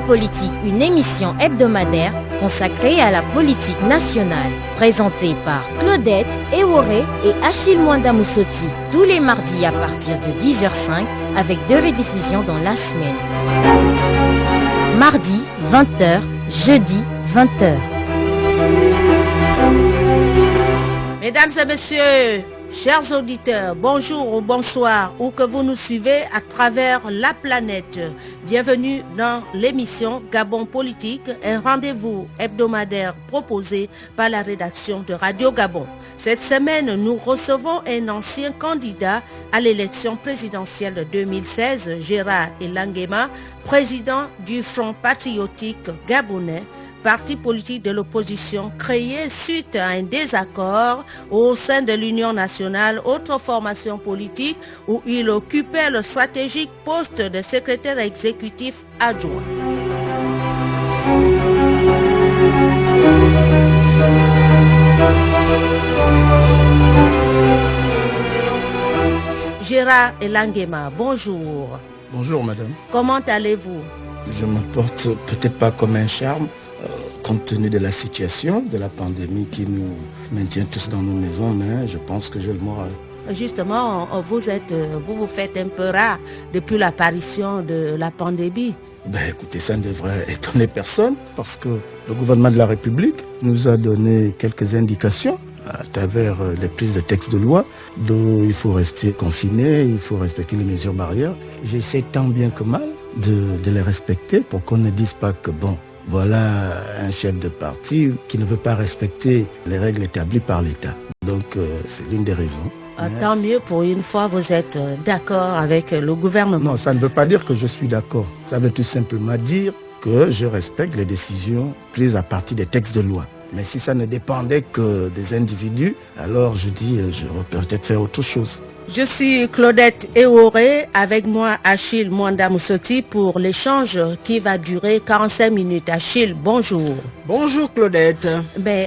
Politique, une émission hebdomadaire consacrée à la politique nationale, présentée par Claudette Eworé et Achille Mwanda Moussoti, tous les mardis à partir de 10h05, avec 2 rediffusions dans la semaine. Mardi, 20h, jeudi, 20h. Mesdames et messieurs, chers auditeurs, bonjour ou bonsoir, où que vous nous suivez à travers la planète. Bienvenue dans l'émission Gabon Politique, un rendez-vous hebdomadaire proposé par la rédaction de Radio Gabon. Cette semaine, nous recevons un ancien candidat à l'élection présidentielle de 2016, Gérard Elangema, président du Front patriotique gabonais, parti politique de l'opposition créé suite à un désaccord au sein de l'Union nationale, autre formation politique où il occupait le stratégique poste de secrétaire exécutif adjoint. Gérard Elangema, bonjour. Bonjour madame. Comment allez-vous? Je me porte peut-être pas comme un charme, compte tenu de la situation, de la pandémie qui nous maintient tous dans nos maisons, mais je pense que j'ai le moral. Justement, vous vous faites un peu rare depuis l'apparition de la pandémie. Écoutez, ça ne devrait étonner personne, parce que le gouvernement de la République nous a donné quelques indications à travers les prises de textes de loi, dont il faut rester confiné, il faut respecter les mesures barrières. J'essaie tant bien que mal de les respecter pour qu'on ne dise pas que voilà un chef de parti qui ne veut pas respecter les règles établies par l'État. Donc c'est l'une des raisons. Tant mieux, pour une fois vous êtes d'accord avec le gouvernement. Non, ça ne veut pas dire que je suis d'accord. Ça veut tout simplement dire que je respecte les décisions prises à partir des textes de loi. Mais si ça ne dépendait que des individus, alors je dis, j'aurais peut-être faire autre chose. Je suis Claudette Eworé, avec moi Achille Mwanda Moussoti pour l'échange qui va durer 45 minutes. Achille, bonjour. Bonjour Claudette.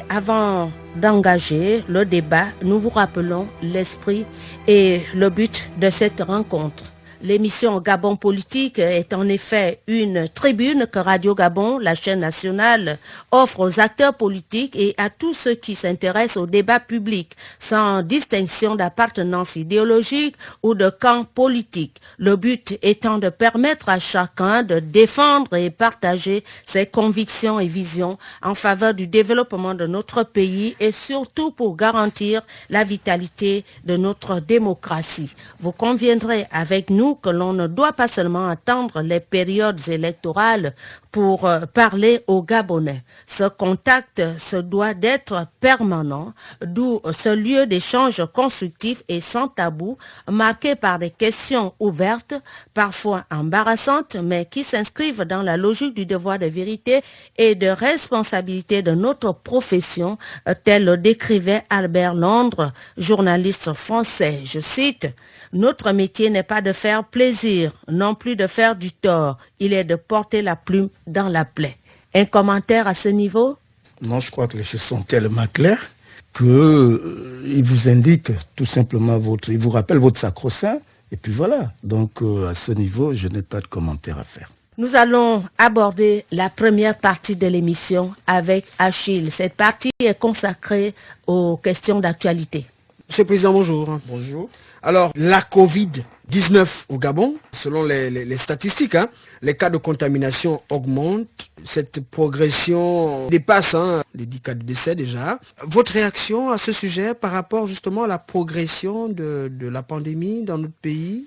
Avant d'engager le débat, nous vous rappelons l'esprit et le but de cette rencontre. L'émission Gabon Politique est en effet une tribune que Radio Gabon, la chaîne nationale, offre aux acteurs politiques et à tous ceux qui s'intéressent au débat public, sans distinction d'appartenance idéologique ou de camp politique. Le but étant de permettre à chacun de défendre et partager ses convictions et visions en faveur du développement de notre pays et surtout pour garantir la vitalité de notre démocratie. Vous conviendrez avec nous que l'on ne doit pas seulement attendre les périodes électorales pour parler aux Gabonais. Ce contact se doit d'être permanent, d'où ce lieu d'échange constructif et sans tabou, marqué par des questions ouvertes, parfois embarrassantes, mais qui s'inscrivent dans la logique du devoir de vérité et de responsabilité de notre profession, tel le décrivait Albert Londres, journaliste français. Je cite: « Notre métier n'est pas de faire plaisir, non plus de faire du tort. Il est de porter la plume dans la plaie. » Un commentaire à ce niveau? Non, je crois que les choses sont tellement claires qu'il vous indique tout simplement il vous rappelle votre sacro-saint, et puis voilà. Donc à ce niveau, je n'ai pas de commentaire à faire. Nous allons aborder la première partie de l'émission avec Achille. Cette partie est consacrée aux questions d'actualité. Monsieur le Président, bonjour. Bonjour. Alors, la Covid-19 au Gabon, selon les statistiques, les cas de contamination augmentent. Cette progression dépasse les 10 cas de décès déjà. Votre réaction à ce sujet par rapport justement à la progression de la pandémie dans notre pays?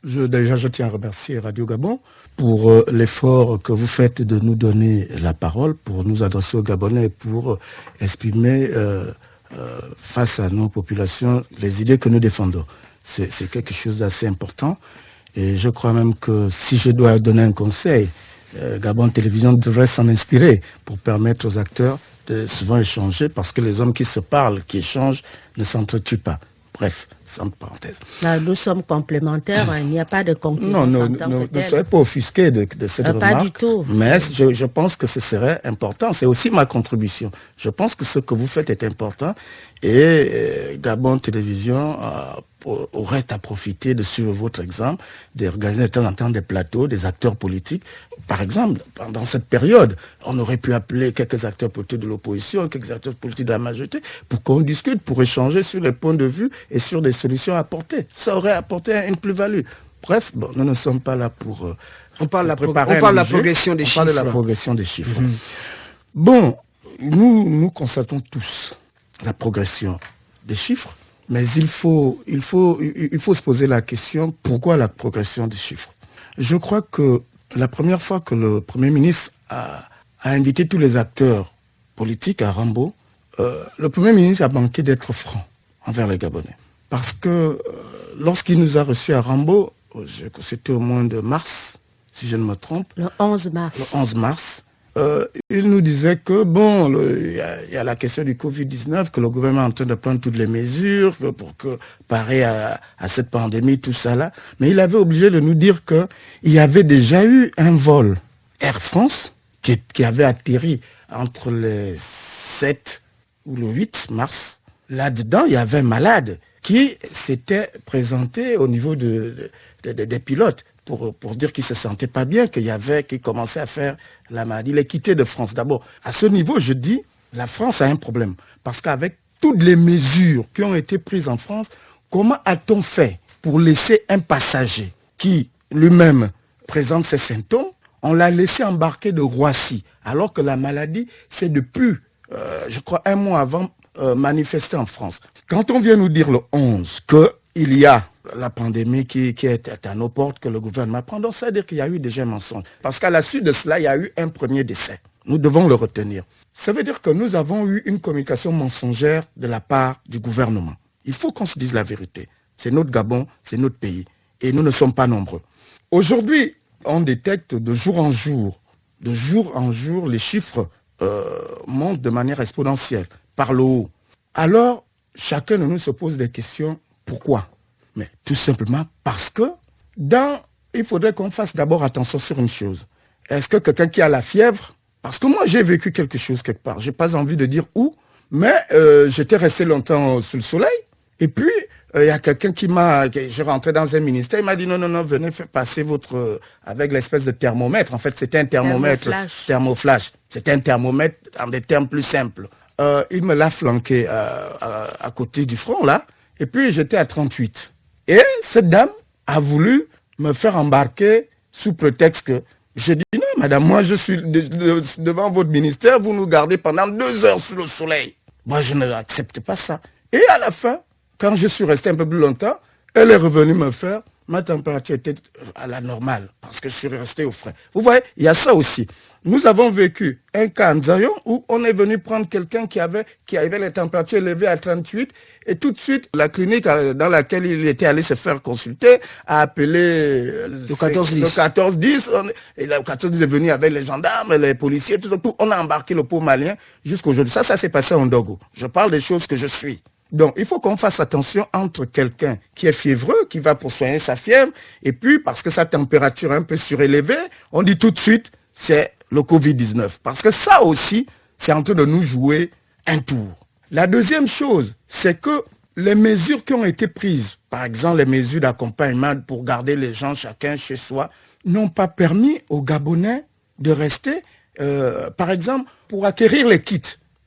Je tiens à remercier Radio Gabon pour l'effort que vous faites de nous donner la parole, pour nous adresser aux Gabonais, pour exprimer face à nos populations les idées que nous défendons. C'est quelque chose d'assez important, et je crois même que si je dois donner un conseil, Gabon Télévision devrait s'en inspirer pour permettre aux acteurs de souvent échanger, parce que les hommes qui se parlent, qui échangent, ne s'entretuent pas. Bref, sans parenthèse. Nous sommes complémentaires, il n'y a pas de concurrence. Non, ne soyez pas offusqués de cette remarque. Pas du tout. Mais je pense que ce serait important. C'est aussi ma contribution. Je pense que ce que vous faites est important. Et Gabon Télévision aurait à profiter de suivre votre exemple, d'organiser de temps en temps des plateaux, des acteurs politiques. Par exemple, pendant cette période, on aurait pu appeler quelques acteurs politiques de l'opposition, quelques acteurs politiques de la majorité, pour qu'on discute, pour échanger sur les points de vue et sur des solutions à apporter. Ça aurait apporté une plus-value. Bref, bon, nous ne sommes pas là pour... on parle de la progression des chiffres. On parle de la progression des chiffres. Bon, nous constatons tous la progression des chiffres, mais il faut se poser la question, pourquoi la progression des chiffres? Je crois que la première fois que le Premier ministre a invité tous les acteurs politiques à Rambo, le Premier ministre a manqué d'être franc envers les Gabonais. Parce que lorsqu'il nous a reçus à Rambo, c'était au mois de mars, si je ne me trompe. Le 11 mars. Le 11 mars. Il nous disait que, bon, il y a la question du Covid-19, que le gouvernement est en train de prendre toutes les mesures pour parer à cette pandémie, tout ça là. Mais il avait obligé de nous dire qu'il y avait déjà eu un vol Air France qui avait atterri entre le 7 ou le 8 mars. Là-dedans, il y avait un malade qui s'était présenté au niveau des pilotes pour dire qu'il ne se sentait pas bien, qu'il commençait à faire la maladie. Il est quitté de France. D'abord, à ce niveau, je dis, la France a un problème. Parce qu'avec toutes les mesures qui ont été prises en France, comment a-t-on fait pour laisser un passager qui lui-même présente ses symptômes, on l'a laissé embarquer de Roissy, alors que la maladie, c'est depuis, je crois, un mois avant, manifesté en France. Quand on vient nous dire le 11 qu'il y a la pandémie qui est à nos portes, que le gouvernement prend, donc ça veut dire qu'il y a eu déjà un mensonge. Parce qu'à la suite de cela, il y a eu un premier décès. Nous devons le retenir. Ça veut dire que nous avons eu une communication mensongère de la part du gouvernement. Il faut qu'on se dise la vérité. C'est notre Gabon, c'est notre pays. Et nous ne sommes pas nombreux. Aujourd'hui, on détecte de jour en jour, les chiffres montent de manière exponentielle, par le haut. Alors, chacun de nous se pose des questions. Pourquoi? Mais tout simplement parce que il faudrait qu'on fasse d'abord attention sur une chose. Est-ce que quelqu'un qui a la fièvre, parce que moi j'ai vécu quelque chose quelque part, j'ai pas envie de dire où, mais j'étais resté longtemps sous le soleil, et puis il y a quelqu'un je rentrais dans un ministère, il m'a dit non, venez faire passer avec l'espèce de thermomètre. En fait, c'était un thermomètre, thermoflash. C'était un thermomètre en des termes plus simples. Il me l'a flanqué à côté du front, là, et puis j'étais à 38. Et cette dame a voulu me faire embarquer sous prétexte que j'ai dit non, madame, moi je suis devant votre ministère, vous nous gardez pendant 2 heures sous le soleil. Moi, je n'accepte pas ça. Et à la fin, quand je suis resté un peu plus longtemps, elle est revenue me faire, ma température était à la normale, parce que je suis resté au frais. Vous voyez, il y a ça aussi. Nous avons vécu un cas en Zayon où on est venu prendre quelqu'un qui avait la température élevée à 38, et tout de suite, la clinique dans laquelle il était allé se faire consulter a appelé le 1410. Et le 1410 est venu avec les gendarmes, les policiers, tout. On a embarqué le pauvre malien jusqu'aujourd'hui. Ça s'est passé en Dogo. Je parle des choses que je suis. Donc, il faut qu'on fasse attention entre quelqu'un qui est fiévreux, qui va pour soigner sa fièvre, et puis, parce que sa température est un peu surélevée, on dit tout de suite, c'est le Covid-19. Parce que ça aussi, c'est en train de nous jouer un tour. La deuxième chose, c'est que les mesures qui ont été prises, par exemple les mesures d'accompagnement pour garder les gens chacun chez soi, n'ont pas permis aux Gabonais de rester, par exemple, pour acquérir les kits.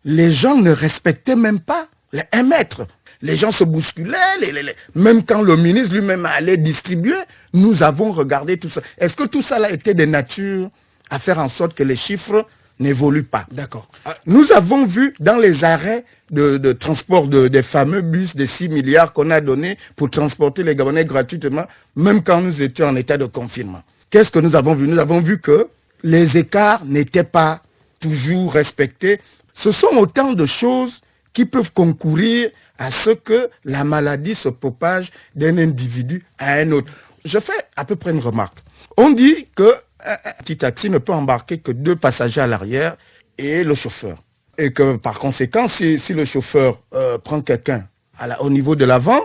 Les gens ne respectaient même pas les 1 mètre. Les gens se bousculaient, même quand le ministre lui-même allait distribuer, nous avons regardé tout ça. Est-ce que tout ça a été de nature à faire en sorte que les chiffres n'évoluent pas? D'accord. Nous avons vu dans les arrêts de transport des fameux bus de 6 milliards qu'on a donnés pour transporter les Gabonais gratuitement, même quand nous étions en état de confinement. Qu'est-ce que nous avons vu? Nous avons vu que les écarts n'étaient pas toujours respectés. Ce sont autant de choses qui peuvent concourir à ce que la maladie se propage d'un individu à un autre. Je fais à peu près une remarque. On dit qu'un petit taxi ne peut embarquer que 2 passagers à l'arrière et le chauffeur. Et que par conséquent, si le chauffeur prend quelqu'un au niveau de l'avant,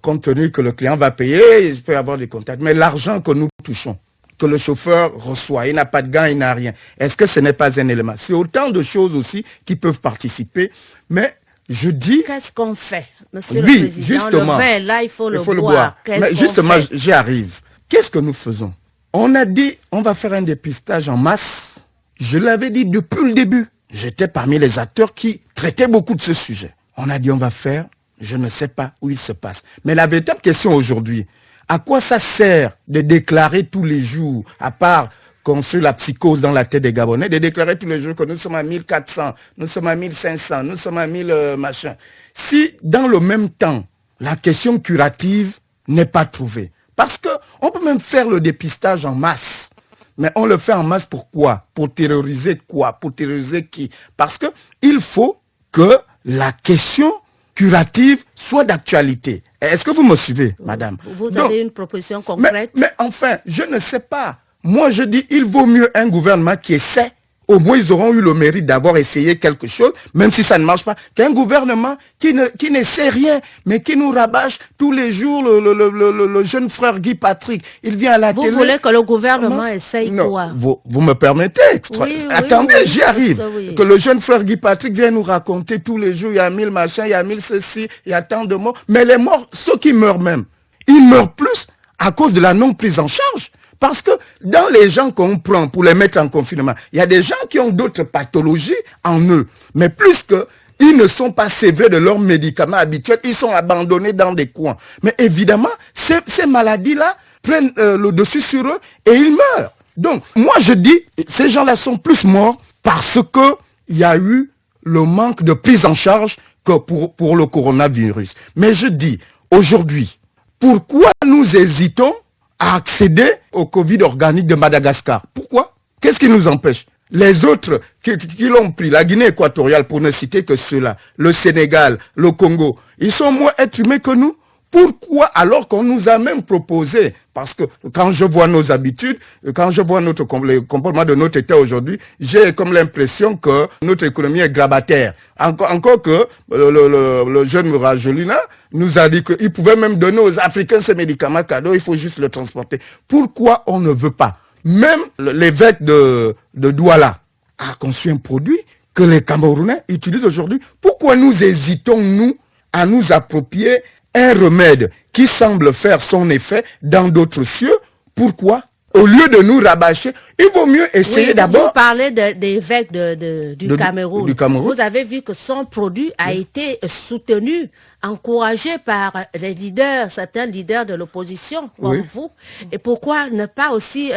compte tenu que le client va payer, il peut y avoir des contacts. Mais l'argent que nous touchons, que le chauffeur reçoit, il n'a pas de gain, il n'a rien. Est-ce que ce n'est pas un élément? C'est autant de choses aussi qui peuvent participer. Mais je dis... Qu'est-ce qu'on fait, monsieur oui, le Président? Justement, le vin, là, il faut le boire. Mais justement, j'y arrive. Qu'est-ce que nous faisons? On a dit, on va faire un dépistage en masse. Je l'avais dit depuis le début. J'étais parmi les acteurs qui traitaient beaucoup de ce sujet. On a dit, on va faire, je ne sais pas où il se passe. Mais la véritable question aujourd'hui, à quoi ça sert de déclarer tous les jours, à part construire la psychose dans la tête des Gabonais, de déclarer tous les jours que nous sommes à 1400, nous sommes à 1500, nous sommes à 1000 machin. Si, dans le même temps, la question curative n'est pas trouvée. Parce que on peut même faire le dépistage en masse. Mais on le fait en masse pour quoi? Pour terroriser quoi? Pour terroriser qui? Parce que il faut que la question curative soit d'actualité. Est-ce que vous me suivez, madame? Vous avez une proposition concrète? Mais enfin, je ne sais pas. Moi, je dis, il vaut mieux un gouvernement qui essaie. Au moins, ils auront eu le mérite d'avoir essayé quelque chose, même si ça ne marche pas, qu'un gouvernement qui ne sait rien, mais qui nous rabâche tous les jours le jeune frère Guy Patrick. Il vient à la télé. Vous voulez que le gouvernement essaye quoi? Vous me permettez? Attendez, j'y arrive. Oui. Que le jeune frère Guy Patrick vienne nous raconter tous les jours, il y a 1000 machins, il y a 1000 ceci, il y a tant de morts. Mais les morts, ceux qui meurent même, ils meurent plus à cause de la non prise en charge. Parce que dans les gens qu'on prend pour les mettre en confinement, il y a des gens qui ont d'autres pathologies en eux. Mais plus qu'ils ne sont pas sévrés de leurs médicaments habituels, ils sont abandonnés dans des coins. Mais évidemment, ces maladies-là prennent le dessus sur eux et ils meurent. Donc, moi je dis, ces gens-là sont plus morts parce qu'il y a eu le manque de prise en charge que pour le coronavirus. Mais je dis, aujourd'hui, pourquoi nous hésitons à accéder au Covid organique de Madagascar? Pourquoi? Qu'est-ce qui nous empêche? Les autres qui l'ont pris, la Guinée équatoriale, pour ne citer que ceux-là, le Sénégal, le Congo, ils sont moins êtres humains que nous. Pourquoi alors qu'on nous a même proposé? Parce que quand je vois nos habitudes, quand je vois le comportement de notre État aujourd'hui, j'ai comme l'impression que notre économie est grabataire. Encore que le jeune Murajolina nous a dit qu'il pouvait même donner aux Africains ces médicaments cadeaux, il faut juste le transporter. Pourquoi on ne veut pas? Même l'évêque de Douala a conçu un produit que les Camerounais utilisent aujourd'hui. Pourquoi nous hésitons, nous, à nous approprier un remède qui semble faire son effet dans d'autres cieux? Pourquoi? Au lieu de nous rabâcher, il vaut mieux essayer d'abord... Vous parlez des évêques du Cameroun. Du Cameroun. Vous avez vu que son produit a été soutenu, encouragé par les leaders, certains leaders de l'opposition, comme vous. Et pourquoi ne pas aussi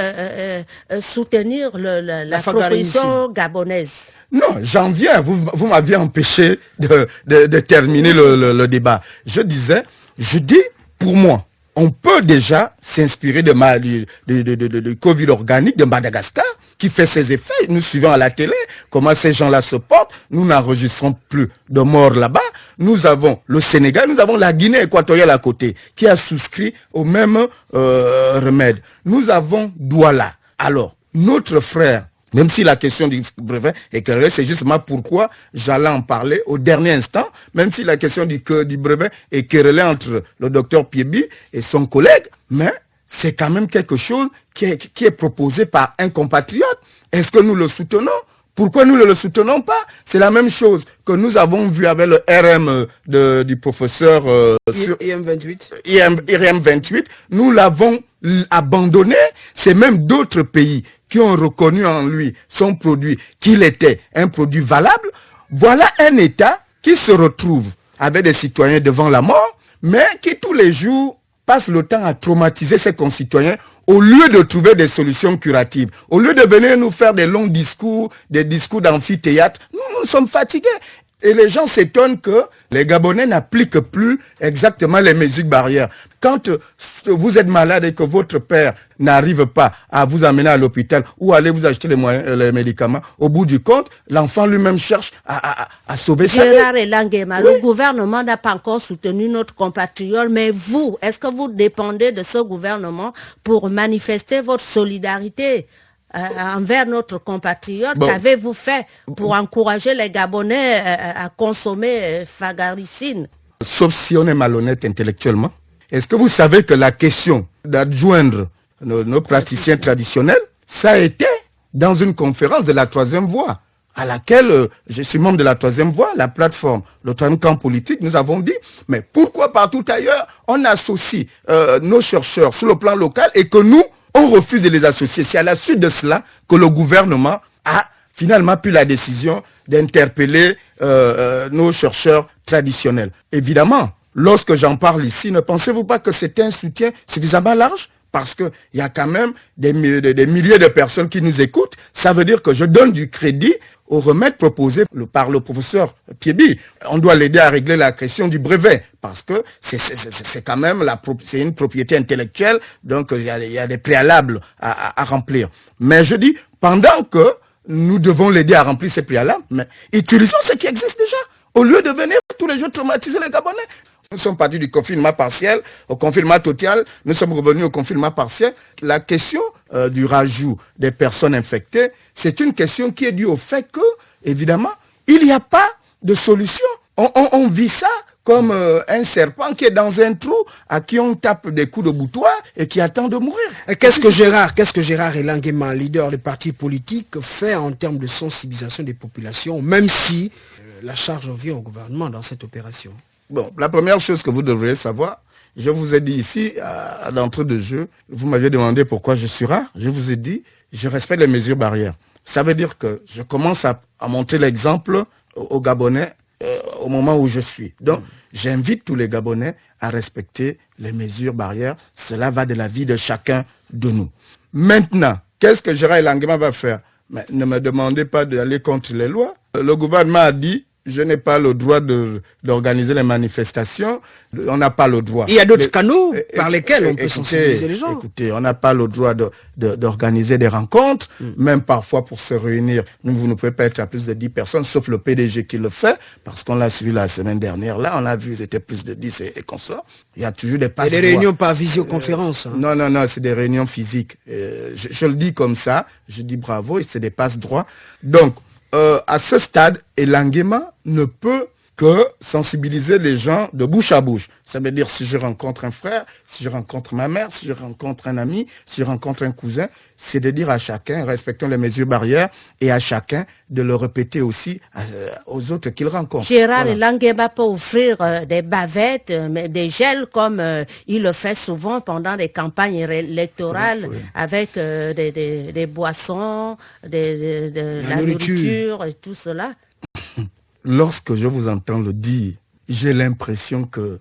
soutenir la proposition gabonaise? Non, j'en viens. Vous m'aviez empêché de terminer le débat. Je dis, pour moi, on peut déjà s'inspirer de Covid organique de Madagascar, qui fait ses effets. Nous suivons à la télé comment ces gens-là se portent. Nous n'enregistrons plus de morts là-bas. Nous avons le Sénégal, nous avons la Guinée équatoriale à côté, qui a souscrit au même remède. Nous avons Douala. Alors, notre frère, même si la question du brevet est querellée, c'est justement pourquoi j'allais en parler au dernier instant, même si la question du brevet est querellée entre le docteur Piebi et son collègue, mais c'est quand même quelque chose qui est proposé par un compatriote. Est-ce que nous le soutenons? Pourquoi nous ne le soutenons pas? C'est la même chose que nous avons vu avec le RM du professeur IM28. IM28. Nous l'avons abandonné. C'est même d'autres pays qui ont reconnu en lui son produit, qu'il était un produit valable. Voilà un État qui se retrouve avec des citoyens devant la mort, mais qui tous les jours passe le temps à traumatiser ses concitoyens au lieu de trouver des solutions curatives. Au lieu de venir nous faire des longs discours, des discours d'amphithéâtre, nous sommes fatigués. Et les gens s'étonnent que les Gabonais n'appliquent plus exactement les mesures barrières. Quand vous êtes malade et que votre père n'arrive pas à vous amener à l'hôpital ou aller vous acheter les médicaments, au bout du compte, l'enfant lui-même cherche à sauver sa vie. Gérard Elangema, le gouvernement n'a pas encore soutenu notre compatriote, mais vous, est-ce que vous dépendez de ce gouvernement pour manifester votre solidarité envers notre compatriote? Qu'avez-vous fait pour encourager les Gabonais à consommer Fagaricine? Sauf si on est malhonnête intellectuellement. Est-ce que vous savez que la question d'adjoindre nos praticiens traditionnels, ça a été dans une conférence de la troisième voie. à laquelle je suis membre de la troisième voie, la plateforme, le troisième camp politique, nous avons dit, mais pourquoi partout ailleurs, on associe nos chercheurs sur le plan local et que nous, on refuse de les associer. C'est à la suite de cela que le gouvernement a finalement pris la décision d'interpeller nos chercheurs traditionnels. Évidemment, lorsque j'en parle ici, ne pensez-vous pas que c'est un soutien suffisamment large? Parce qu'il y a quand même des milliers de personnes qui nous écoutent. Ça veut dire que je donne du crédit au remède proposé par le professeur Piébi. On doit l'aider à régler la question du brevet, parce que c'est quand même c'est une propriété intellectuelle, donc il y a des préalables à remplir. Mais je dis, pendant que nous devons l'aider à remplir ces préalables, mais utilisons ce qui existe déjà, au lieu de venir tous les jours traumatiser les Gabonais. Nous sommes partis du confinement partiel au confinement total. Nous sommes revenus au confinement partiel. La question du rajout des personnes infectées, c'est une question qui est due au fait que, évidemment, il n'y a pas de solution. On vit ça comme un serpent qui est dans un trou, à qui on tape des coups de boutoir et qui attend de mourir. Qu'est-ce que Gérard Elangema, leader des partis politiques, fait en termes de sensibilisation des populations, même si la charge revient au gouvernement dans cette opération? Bon, la première chose que vous devriez savoir, je vous ai dit ici, à l'entrée de jeu, vous m'avez demandé pourquoi je suis rare. Je vous ai dit, je respecte les mesures barrières. Ça veut dire que je commence à montrer l'exemple aux Gabonais au moment où je suis. Donc, j'invite tous les Gabonais à respecter les mesures barrières. Cela va de la vie de chacun de nous. Maintenant, qu'est-ce que Gérard Elangema va faire? Mais ne me demandez pas d'aller contre les lois. Le gouvernement a dit, je n'ai pas le droit d'organiser les manifestations. On n'a pas le droit. Il y a d'autres canaux par lesquels on peut sensibiliser les gens. Écoutez, on n'a pas le droit d'organiser des rencontres, même parfois pour se réunir. Vous ne pouvez pas être à plus de 10 personnes, sauf le PDG qui le fait, parce qu'on l'a suivi la semaine dernière. Là, on a vu, c'était plus de 10 et consorts. Il y a toujours des passes. Et des réunions par visioconférence. Non, c'est des réunions physiques. Je le dis comme ça, je dis bravo, c'est des passes droits. Donc, à ce stade, Elangema ne peut que sensibiliser les gens de bouche à bouche. Ça veut dire si je rencontre un frère, si je rencontre ma mère, si je rencontre un ami, si je rencontre un cousin, c'est de dire à chacun, respectons les mesures barrières, et à chacun de le répéter aussi aux autres qu'il rencontre. Gérard Elangema peut offrir des bavettes, mais des gels comme il le fait souvent pendant des campagnes électorales, avec des boissons, de la nourriture et tout cela. Lorsque je vous entends le dire, j'ai l'impression que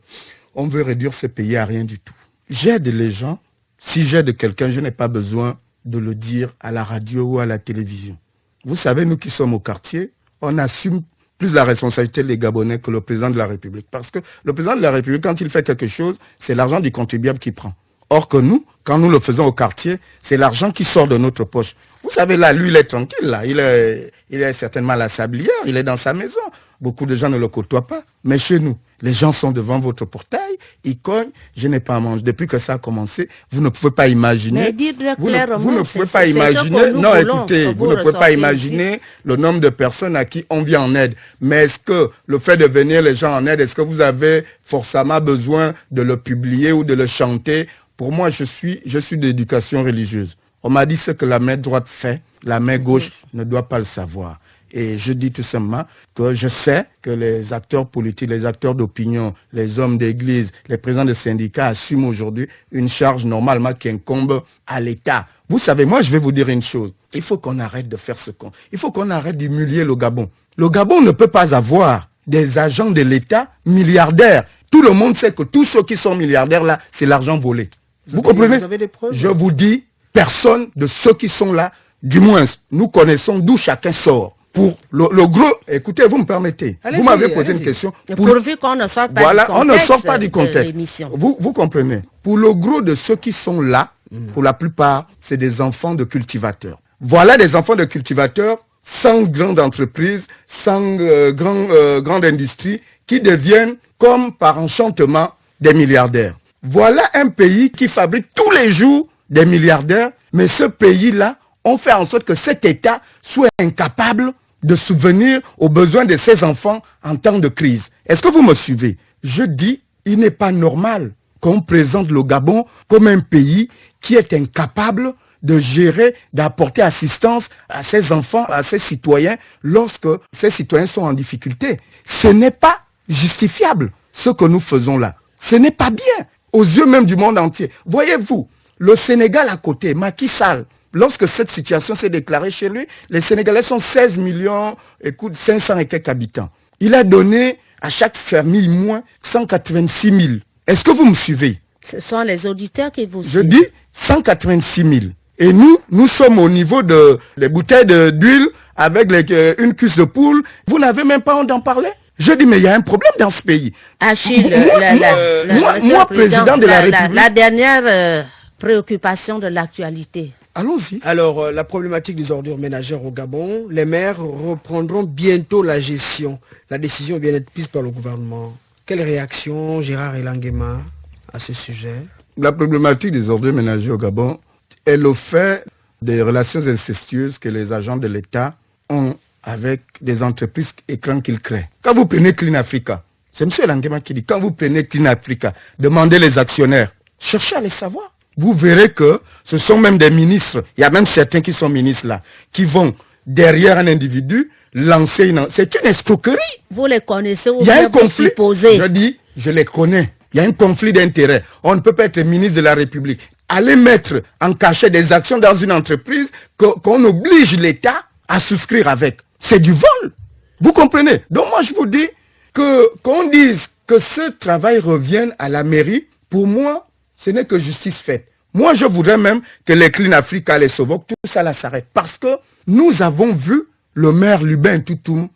on veut réduire ce pays à rien du tout. J'aide les gens. Si j'aide quelqu'un, je n'ai pas besoin de le dire à la radio ou à la télévision. Vous savez, nous qui sommes au quartier, on assume plus la responsabilité des Gabonais que le président de la République. Parce que le président de la République, quand il fait quelque chose, c'est l'argent du contribuable qui prend. Or que nous, quand nous le faisons au quartier, c'est l'argent qui sort de notre poche. Vous savez, là, lui, il est tranquille, là. Il est certainement à la sablière, il est dans sa maison. Beaucoup de gens ne le côtoient pas. Mais chez nous, les gens sont devant votre portail, ils cognent, je n'ai pas à manger. Depuis que ça a commencé, vous ne pouvez pas imaginer. Mais dites-le clairement, vous ne pouvez pas imaginer. Non, écoutez, vous ne pouvez pas imaginer le nombre de personnes à qui on vient en aide. Mais est-ce que le fait de venir les gens en aide, est-ce que vous avez forcément besoin de le publier ou de le chanter? Pour moi, je suis d'éducation religieuse. On m'a dit ce que la main droite fait, la main gauche ne doit pas le savoir. Et je dis tout simplement que je sais que les acteurs politiques, les acteurs d'opinion, les hommes d'église, les présidents de syndicats assument aujourd'hui une charge normalement qui incombe à l'État. Vous savez, moi je vais vous dire une chose. Il faut qu'on arrête de faire ce qu'on... Il faut qu'on arrête d'humilier le Gabon. Le Gabon ne peut pas avoir des agents de l'État milliardaires. Tout le monde sait que tous ceux qui sont milliardaires là, c'est l'argent volé. Vous comprenez? Vous avez des preuves? Je vous dis, personne de ceux qui sont là, du moins, nous connaissons d'où chacun sort. Pour le gros, écoutez, vous me permettez. Vous m'avez posé une question. Pourvu qu'on ne sorte pas voilà, du contexte. On ne sort pas du contexte. Vous comprenez. Pour le gros de ceux qui sont là, pour la plupart, c'est des enfants de cultivateurs. Voilà des enfants de cultivateurs sans grande entreprise, sans grande industrie, qui deviennent, comme par enchantement, des milliardaires. Voilà un pays qui fabrique tous les jours des milliardaires, mais ce pays-là, on fait en sorte que cet État soit incapable de subvenir aux besoins de ses enfants en temps de crise. Est-ce que vous me suivez? Je dis, il n'est pas normal qu'on présente le Gabon comme un pays qui est incapable de gérer, d'apporter assistance à ces enfants, à ces citoyens, lorsque ces citoyens sont en difficulté. Ce n'est pas justifiable, ce que nous faisons là. Ce n'est pas bien, aux yeux même du monde entier. Voyez-vous, le Sénégal à côté, Macky Sall, lorsque cette situation s'est déclarée chez lui, les Sénégalais sont 16 millions, 500 et quelques habitants. Il a donné à chaque famille moins 186 000. Est-ce que vous me suivez? Ce sont les auditeurs qui vous Je suivent. dis 186 000. Et nous sommes au niveau des bouteilles d'huile avec une cuisse de poule. Vous n'avez même pas honte d'en parler? Je dis, mais il y a un problème dans ce pays. Achille, moi, président de la République. La dernière préoccupation de l'actualité. Allons-y. Alors, la problématique des ordures ménagères au Gabon, les maires reprendront bientôt la gestion. La décision vient d'être prise par le gouvernement. Quelle réaction, Gérard Elangema, à ce sujet? La problématique des ordures ménagères au Gabon est le fait des relations incestueuses que les agents de l'État ont avec des entreprises écrans qu'ils créent. Quand vous prenez Clean Africa, c'est M. Elangema qui dit, quand vous prenez Clean Africa, demandez les actionnaires, cherchez à les savoir. Vous verrez que ce sont même des ministres, il y a même certains qui sont ministres là, qui vont derrière un individu lancer c'est une escroquerie. Vous les connaissez ou il y a bien un conflit. supposez? Je dis, je les connais. Il y a un conflit d'intérêts. On ne peut pas être ministre de la République. Aller mettre en cachet des actions dans une entreprise qu'on oblige l'État à souscrire avec. C'est du vol. Vous comprenez? Donc moi je vous dis qu'on dise que ce travail revienne à la mairie, pour moi, ce n'est que justice faite. Moi, je voudrais même que les Clean Africa, les Sovok, tout ça là s'arrête. Parce que nous avons vu le maire Lubin Toutoum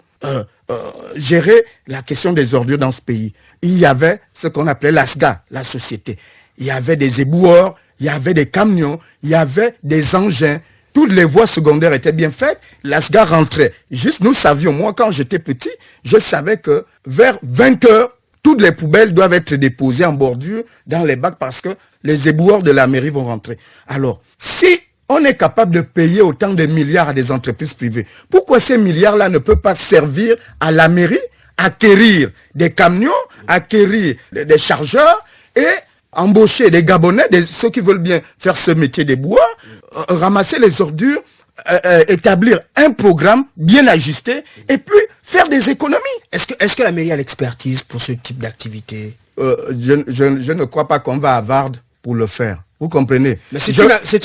gérer la question des ordures dans ce pays. Il y avait ce qu'on appelait l'ASGA, la société. Il y avait des éboueurs, il y avait des camions, il y avait des engins. Toutes les voies secondaires étaient bien faites. L'ASGA rentrait. Juste, nous savions, moi, quand j'étais petit, je savais que vers 20 heures, toutes les poubelles doivent être déposées en bordure dans les bacs parce que les éboueurs de la mairie vont rentrer. Alors, si on est capable de payer autant de milliards à des entreprises privées, pourquoi ces milliards-là ne peuvent pas servir à la mairie, acquérir des camions, acquérir des chargeurs et embaucher des Gabonais, ceux qui veulent bien faire ce métier des bois, ramasser les ordures, établir un programme bien ajusté et puis faire des économies. Est-ce que la mairie a l'expertise pour ce type d'activité? Je ne crois pas qu'on va à Vard pour le faire. Vous comprenez? Mais c'est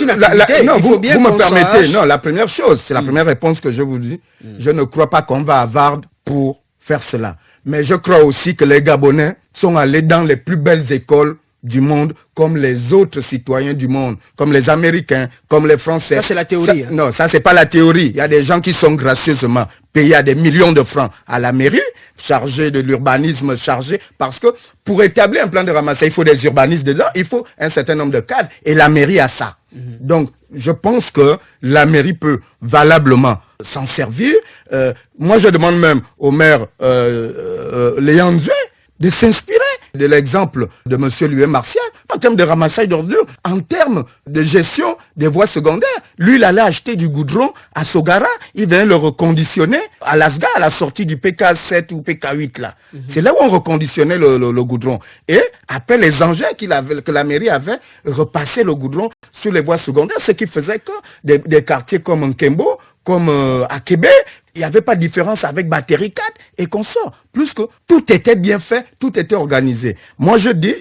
une activité. Non, il faut bien vous me permettez. sache. Non, la première chose, c'est la première réponse que je vous dis. Je ne crois pas qu'on va à Vard pour faire cela. Mais je crois aussi que les Gabonais sont allés dans les plus belles écoles du monde, comme les autres citoyens du monde, comme les Américains, comme les Français. Ça, c'est la théorie. Non, ça, c'est pas la théorie. Il y a des gens qui sont gracieusement payés à des millions de francs à la mairie, chargés de l'urbanisme, parce que pour établir un plan de ramassage, il faut des urbanistes dedans, il faut un certain nombre de cadres, et la mairie a ça. Donc, je pense que la mairie peut valablement s'en servir. Moi, je demande même au maire Léon Nzoué de s'inspirer de l'exemple de M. Louis Martial en termes de ramassage d'ordures, en termes de gestion des voies secondaires. Lui, il allait acheter du goudron à Sogara, il vient le reconditionner à l'ASGA, à la sortie du PK7 ou PK8 là. C'est là où on reconditionnait le goudron. Et après les engins que la mairie avait, repasser le goudron sur les voies secondaires, ce qui faisait que des quartiers comme Nkembo, comme à Québec, il n'y avait pas de différence avec Batterie 4 et consorts. Plus que tout était bien fait, tout était organisé. Moi, je dis,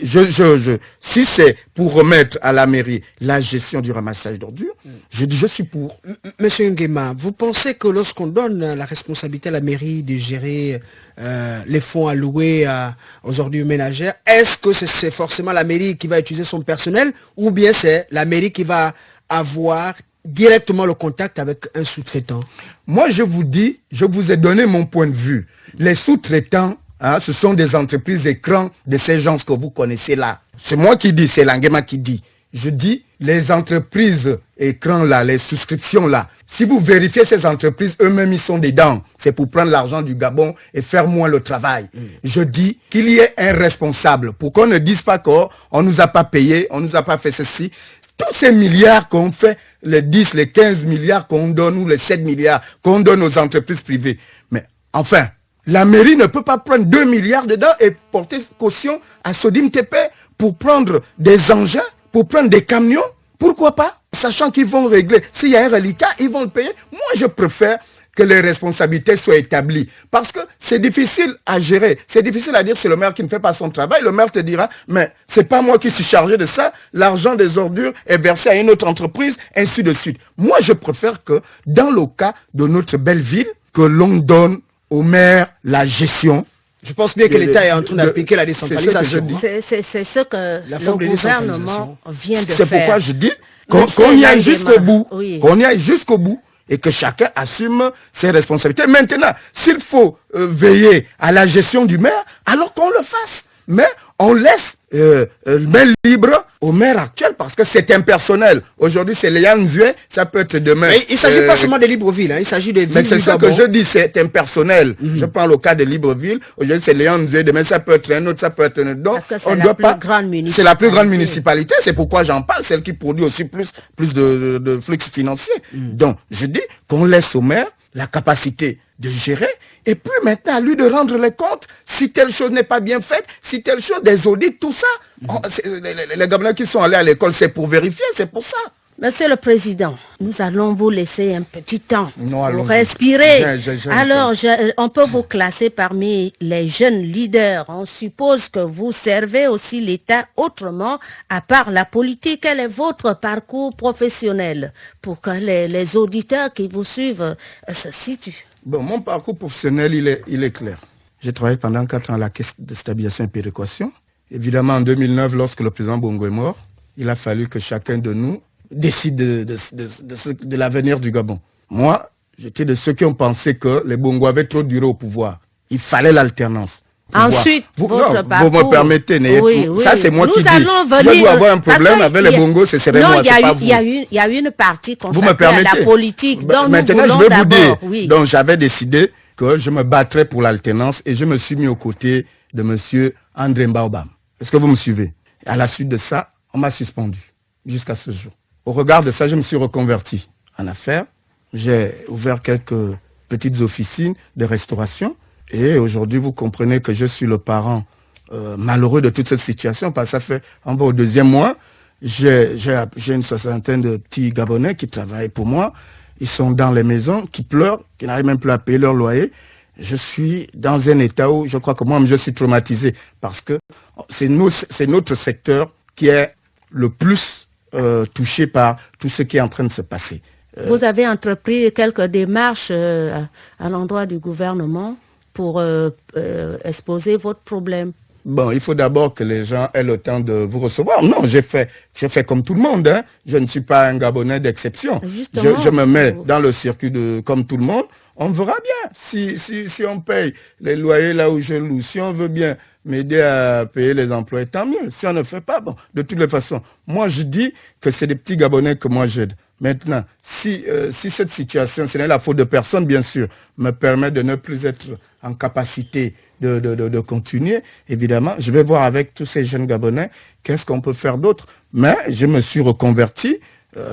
si c'est pour remettre à la mairie la gestion du ramassage d'ordures, je dis, je suis pour. Monsieur Nguema, vous pensez que lorsqu'on donne la responsabilité à la mairie de gérer les fonds alloués aux ordures ménagères, est-ce que c'est forcément la mairie qui va utiliser son personnel ou bien c'est la mairie qui va avoir directement le contact avec un sous-traitant? Moi, je vous dis, je vous ai donné mon point de vue. Les sous-traitants, ce sont des entreprises écrans de ces gens que vous connaissez là. C'est moi qui dis, c'est Langema qui dit. Je dis, les entreprises écrans là, les souscriptions là, si vous vérifiez ces entreprises, eux-mêmes, ils sont dedans. C'est pour prendre l'argent du Gabon et faire moins le travail. Je dis qu'il y ait un responsable pour qu'on ne dise pas qu'on ne nous a pas payé, on ne nous a pas fait ceci. Tous ces milliards qu'on fait, les 10, les 15 milliards qu'on donne ou les 7 milliards qu'on donne aux entreprises privées. Mais enfin, la mairie ne peut pas prendre 2 milliards dedans et porter caution à Sodim TP pour prendre des engins, pour prendre des camions, Pourquoi pas? Sachant qu'ils vont régler. S'il y a un reliquat, ils vont le payer. Moi, je préfère que les responsabilités soient établies. Parce que c'est difficile à gérer. C'est difficile à dire c'est le maire qui ne fait pas son travail. Le maire te dira, mais c'est pas moi qui suis chargé de ça. L'argent des ordures est versé à une autre entreprise, ainsi de suite. Moi, je préfère que, dans le cas de notre belle ville, que l'on donne au maire la gestion. Je pense bien que l'État est en train d'appliquer la décentralisation. C'est ce que le gouvernement vient de faire. C'est pourquoi je dis qu'on y aille jusqu'au bout. Oui. Qu'on y aille jusqu'au bout. Et que chacun assume ses responsabilités. Maintenant, s'il faut veiller à la gestion du maire, alors qu'on le fasse. Mais on laisse main libre au maire actuel parce que c'est impersonnel. Aujourd'hui, c'est Léon Nzoué, ça peut être demain. Mais il ne s'agit pas seulement de Libreville, il s'agit de villes. Mais c'est ça que je dis, c'est impersonnel. Je prends le cas de Libreville. Aujourd'hui, c'est Léon Nzoué, demain, ça peut être un autre, ça peut être un autre. Donc, on doit pas. C'est la plus grande municipalité. C'est pourquoi j'en parle, celle qui produit aussi plus de flux financiers. Donc, je dis qu'on laisse au maire la capacité de gérer, et puis maintenant à lui de rendre les comptes si telle chose n'est pas bien faite, si telle chose, des audits, tout ça. Les Gabonais qui sont allés à l'école, c'est pour vérifier, c'est pour ça. Monsieur le Président, nous allons vous laisser un petit temps pour respirer. Alors, on peut vous classer parmi les jeunes leaders. On suppose que vous servez aussi l'État autrement, à part la politique. Quel est votre parcours professionnel pour que les auditeurs qui vous suivent se situent? Bon, mon parcours professionnel, il est clair. J'ai travaillé pendant 4 ans à la Caisse de stabilisation et péréquation. Évidemment, en 2009, lorsque le président Bongo est mort, il a fallu que chacun de nous décide de l'avenir du Gabon. Moi, j'étais de ceux qui ont pensé que les Bongo avaient trop duré au pouvoir. Il fallait l'alternance. Ensuite, vous me permettez, ça c'est moi qui dis. Si je dois avoir un problème avec les Bongo, ce serait moi, c'est pas vous. Il y a une partie consacrée à la politique. Donc maintenant, je vais vous dire. Donc j'avais décidé que je me battrais pour l'alternance et je me suis mis aux côtés de monsieur André Mbaobam. Est-ce que vous me suivez? À la suite de ça, on m'a suspendu jusqu'à ce jour. Au regard de ça, je me suis reconverti en affaires. J'ai ouvert quelques petites officines de restauration. Et aujourd'hui, vous comprenez que je suis le parent malheureux de toute cette situation. Parce que ça fait, on va au 2e mois, j'ai une 60aine de petits Gabonais qui travaillent pour moi. Ils sont dans les maisons, qui pleurent, qui n'arrivent même plus à payer leur loyer. Je suis dans un état où je crois que moi-même je suis traumatisé. Parce que c'est notre secteur qui est le plus touché par tout ce qui est en train de se passer. Vous avez entrepris quelques démarches à l'endroit du gouvernement pour exposer votre problème? Bon, il faut d'abord que les gens aient le temps de vous recevoir. Non, j'ai fait comme tout le monde. Hein. Je ne suis pas un Gabonais d'exception. Je me mets dans le circuit comme tout le monde. On verra bien si on paye les loyers là où je loue. Si on veut bien m'aider à payer les employés, tant mieux. Si on ne fait pas, bon, de toutes les façons. Moi, je dis que c'est des petits Gabonais que moi j'aide. Maintenant, si cette situation, ce n'est la faute de personne, bien sûr, me permet de ne plus être en capacité de continuer, évidemment, je vais voir avec tous ces jeunes Gabonais, qu'est-ce qu'on peut faire d'autre. Mais je me suis reconverti.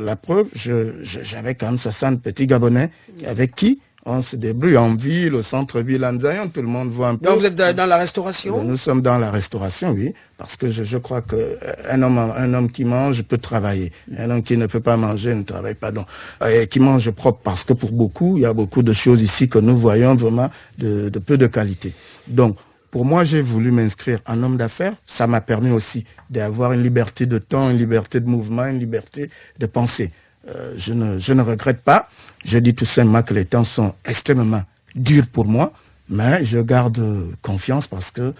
La preuve, j'avais quand même 60 petits Gabonais avec qui on se débrouille en ville, au centre-ville, en Zayon, tout le monde voit un peu. Donc vous êtes dans la restauration? Nous sommes dans la restauration, oui, parce que je crois qu'un homme qui mange peut travailler. Un homme qui ne peut pas manger ne travaille pas. Donc, et qui mange propre, parce que pour beaucoup, il y a beaucoup de choses ici que nous voyons vraiment de peu de qualité. Donc, pour moi, j'ai voulu m'inscrire en homme d'affaires. Ça m'a permis aussi d'avoir une liberté de temps, une liberté de mouvement, une liberté de penser. Je ne regrette pas. Je dis tout simplement que les temps sont extrêmement durs pour moi, mais je garde confiance parce que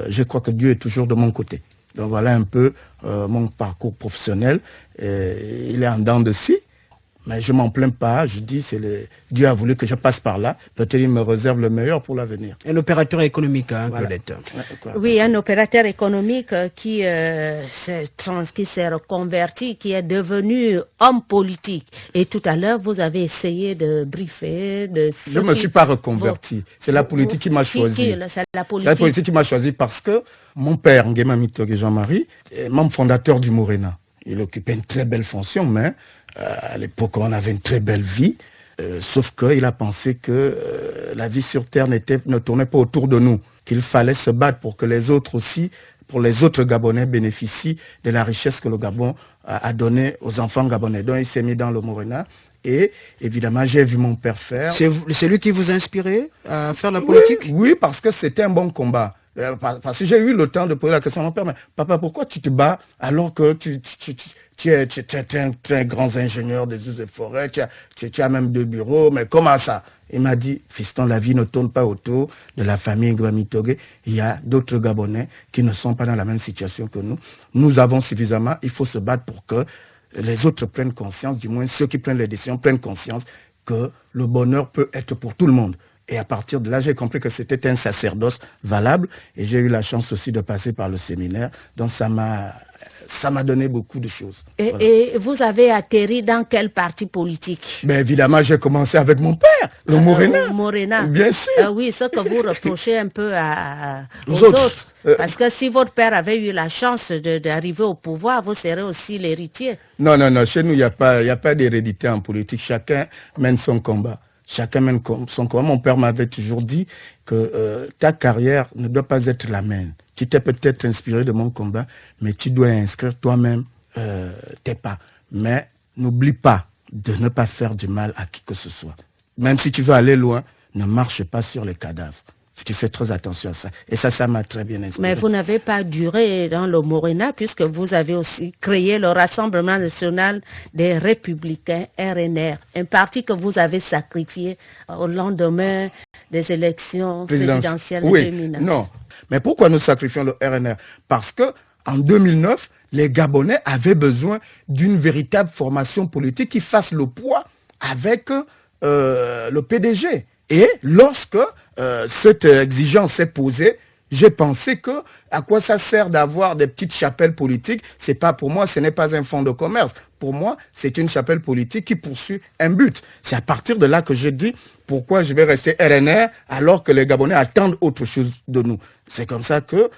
je crois que Dieu est toujours de mon côté. Donc voilà un peu mon parcours professionnel. Il est en dents de scie, mais je m'en plains pas. Je dis Dieu a voulu que je passe par là. Peut-être il me réserve le meilleur pour l'avenir. Un opérateur économique, hein, voilà. Claudette. Oui, un opérateur économique qui s'est reconverti, qui est devenu homme politique. Et tout à l'heure, vous avez essayé de briefer. Je ne me suis pas reconverti. C'est la politique qui m'a choisi. C'est la politique qui m'a choisi parce que mon père, Nguema Mitogue Jean-Marie, est membre fondateur du Morena. Il occupait une très belle fonction, mais à l'époque, on avait une très belle vie. Sauf qu'il a pensé que la vie sur Terre ne tournait pas autour de nous, qu'il fallait se battre pour que les autres aussi pour les autres Gabonais bénéficient de la richesse que le Gabon a donnée aux enfants gabonais. Donc il s'est mis dans le Morena. Et évidemment, j'ai vu mon père faire. C'est lui qui vous a inspiré à faire la politique? Oui, parce que c'était un bon combat. Parce que j'ai eu le temps de poser la question à mon père, mais papa, pourquoi tu te bats alors que tu es un très grand ingénieur des eaux et forêts, tu as même 2 bureaux, mais comment ça? Il m'a dit, fiston, la vie ne tourne pas autour de la famille Ngwami-Togué. Il y a d'autres Gabonais qui ne sont pas dans la même situation que nous. Nous avons suffisamment, il faut se battre pour que les autres prennent conscience, du moins ceux qui prennent les décisions prennent conscience que le bonheur peut être pour tout le monde. Et à partir de là, j'ai compris que c'était un sacerdoce valable et j'ai eu la chance aussi de passer par le séminaire. Donc ça m'a donné beaucoup de choses. Et vous avez atterri dans quel parti politique? Mais évidemment, j'ai commencé avec mon père, le Morena. Morena. Bien sûr. Oui, ce que vous reprochez un peu aux autres. Parce que si votre père avait eu la chance d'arriver au pouvoir, vous serez aussi l'héritier. Non. Chez nous, il n'y a pas d'hérédité en politique. Chacun mène son combat. Chacun mène son combat. Mon père m'avait toujours dit que ta carrière ne doit pas être la mienne. Tu t'es peut-être inspiré de mon combat, mais tu dois inscrire toi-même tes pas. Mais n'oublie pas de ne pas faire du mal à qui que ce soit. Même si tu veux aller loin, ne marche pas sur les cadavres. Tu fais très attention à ça. Et ça m'a très bien inspiré. Mais vous n'avez pas duré dans le Morena puisque vous avez aussi créé le Rassemblement national des Républicains, RNR, un parti que vous avez sacrifié au lendemain des élections présidentielles de 2009. Non. Mais pourquoi nous sacrifions le RNR? Parce que en 2009, les Gabonais avaient besoin d'une véritable formation politique qui fasse le poids avec le PDG. Et lorsque cette exigence s'est posée, j'ai pensé que à quoi ça sert d'avoir des petites chapelles politiques? C'est pas pour moi, ce n'est pas un fonds de commerce. Pour moi, c'est une chapelle politique qui poursuit un but. C'est à partir de là que j'ai dit pourquoi je vais rester RNR alors que les Gabonais attendent autre chose de nous. C'est comme ça que,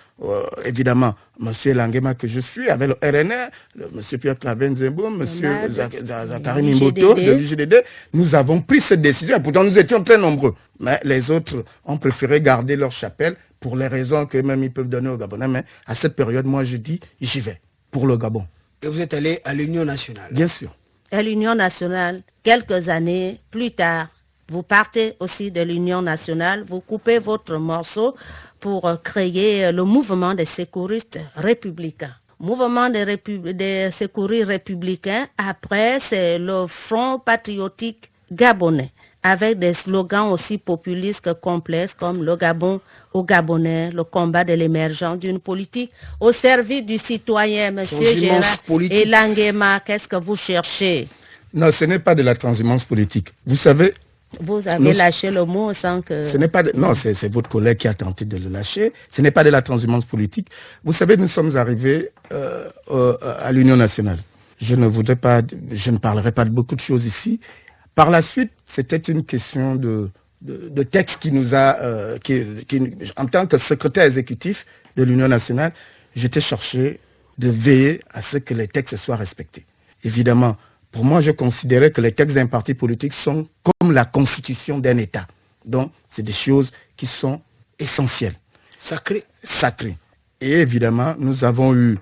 évidemment, M. Langema que je suis, avec le RNR, M. Pierre Claver Zembo, M. Zakari Mimboto, de l'UGDD, nous avons pris cette décision. Et pourtant, nous étions très nombreux. Mais les autres ont préféré garder leur chapelle pour les raisons que même ils peuvent donner aux Gabonais. Mais à cette période, moi, je dis, j'y vais pour le Gabon. Et vous êtes allé à l'Union nationale? Bien sûr. À l'Union nationale, quelques années plus tard, vous partez aussi de l'Union nationale, vous coupez votre morceau pour créer le mouvement des secouristes républicains. Mouvement des secouristes républicains, après c'est le Front patriotique gabonais, avec des slogans aussi populistes que complexes comme le Gabon aux Gabonais, le combat de l'émergence d'une politique au service du citoyen. Monsieur Gérard et Langema, qu'est-ce que vous cherchez? Non, ce n'est pas de la transhumance politique. Vous savez... Vous avez lâché le mot sans que... Ce n'est pas non, c'est votre collègue qui a tenté de le lâcher. Ce n'est pas de la transhumance politique. Vous savez, nous sommes arrivés à l'Union nationale. Je ne parlerai pas de beaucoup de choses ici. Par la suite, c'était une question de texte qui nous a... en tant que secrétaire exécutif de l'Union nationale, j'étais chargé de veiller à ce que les textes soient respectés. Évidemment, pour moi, je considérais que les textes d'un parti politique sont comme la constitution d'un État. Donc, c'est des choses qui sont essentielles. Sacrées. Et évidemment, nous avons eu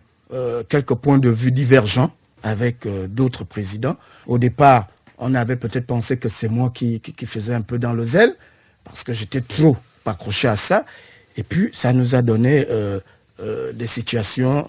quelques points de vue divergents avec d'autres présidents. Au départ, on avait peut-être pensé que c'est moi qui faisais un peu dans le zèle, parce que j'étais trop accroché à ça. Et puis, ça nous a donné... des situations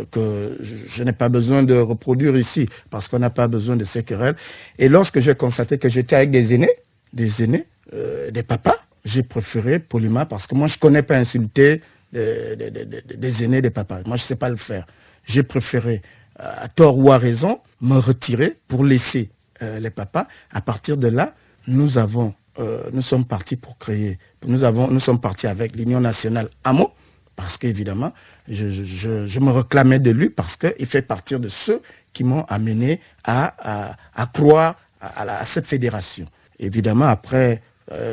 que je n'ai pas besoin de reproduire ici, parce qu'on n'a pas besoin de ces querelles. Et lorsque j'ai constaté que j'étais avec des aînés, des papas, j'ai préféré poliment, parce que moi je ne connais pas insulter des aînés, des papas. Moi je ne sais pas le faire. J'ai préféré, à tort ou à raison, me retirer pour laisser les papas. À partir de là, nous sommes partis pour créer, nous sommes partis avec l'Union nationale AMO, parce qu'évidemment, je me réclamais de lui parce qu'il fait partie de ceux qui m'ont amené à croire à cette fédération. Évidemment, après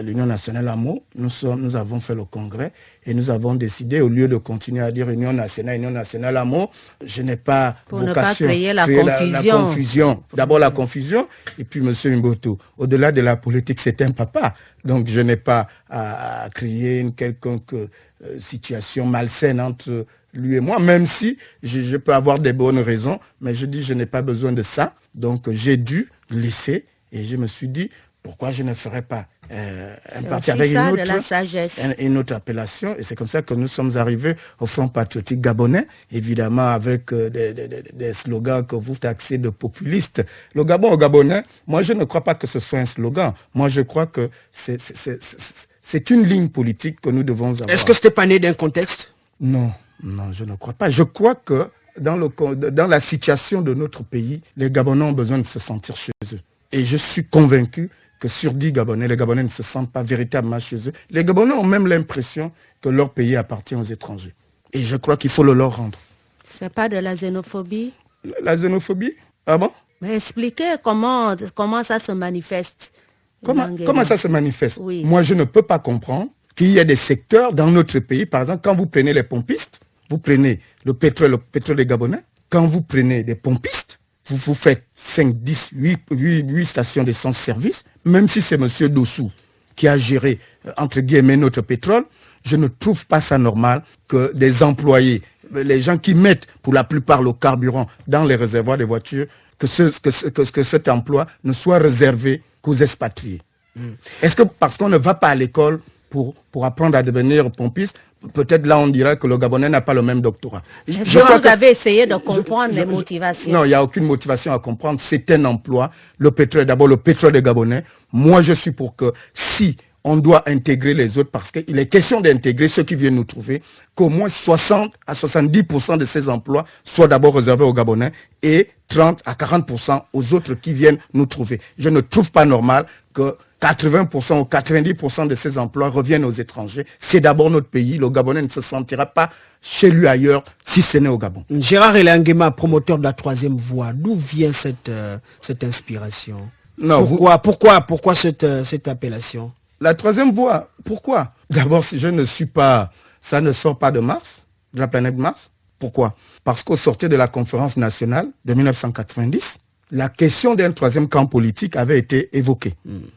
l'Union nationale AMO, nous avons fait le congrès et nous avons décidé, au lieu de continuer à dire Union nationale AMO, je n'ai pas pour vocation ne pas créer la confusion. D'abord la confusion, et puis M. Mboto, au-delà de la politique, c'est un papa. Donc je n'ai pas à créer une quelconque situation malsaine entre lui et moi, même si je peux avoir des bonnes raisons, mais je dis je n'ai pas besoin de ça. Donc j'ai dû laisser et je me suis dit pourquoi je ne ferais pas un parti avec une autre appellation. Et c'est comme ça que nous sommes arrivés au Front patriotique gabonais, évidemment avec des slogans que vous taxez de populistes. Le Gabon au Gabonais, moi je ne crois pas que ce soit un slogan. Moi je crois que c'est une ligne politique que nous devons avoir. Est-ce que c'était pas né d'un contexte? Non, je ne crois pas. Je crois que dans la situation de notre pays, les Gabonais ont besoin de se sentir chez eux. Et je suis convaincu que sur 10 Gabonais, les Gabonais ne se sentent pas véritablement chez eux. Les Gabonais ont même l'impression que leur pays appartient aux étrangers. Et je crois qu'il faut le leur rendre. C'est pas de la xénophobie? La xénophobie? Ah bon? Mais expliquez comment ça se manifeste. Comment ça se manifeste? Oui. Moi, je ne peux pas comprendre qu'il y ait des secteurs dans notre pays, par exemple, quand vous prenez les pompistes, vous prenez le pétrole des Gabonais, quand vous prenez des pompistes, vous faites 5, 10, 8 stations d'essence-service, même si c'est M. Dossou qui a géré, entre guillemets, notre pétrole, je ne trouve pas ça normal que des employés, les gens qui mettent pour la plupart le carburant dans les réservoirs des voitures, que cet emploi ne soit réservé qu'aux expatriés. Est-ce que parce qu'on ne va pas à l'école pour apprendre à devenir pompiste, peut-être là on dirait que le Gabonais n'a pas le même doctorat. Vous avez essayé de comprendre les motivations. Non, il n'y a aucune motivation à comprendre. C'est un emploi. Le pétrole, d'abord le pétrole des Gabonais. Moi, je suis pour que si on doit intégrer les autres, parce qu'il est question d'intégrer ceux qui viennent nous trouver, qu'au moins 60 à 70% de ces emplois soient d'abord réservés aux Gabonais et 30 à 40% aux autres qui viennent nous trouver. Je ne trouve pas normal que 80% ou 90% de ces emplois reviennent aux étrangers. C'est d'abord notre pays. Le Gabonais ne se sentira pas chez lui ailleurs si ce n'est au Gabon. Gérard Elanguema, promoteur de la troisième voie, d'où vient cette inspiration? Non, pourquoi cette appellation? La troisième voie, pourquoi? D'abord, si je ne suis pas, ça ne sort pas de Mars, de la planète Mars. Pourquoi? Parce qu'au sortir de la conférence nationale de 1990, la question d'un troisième camp politique avait été évoquée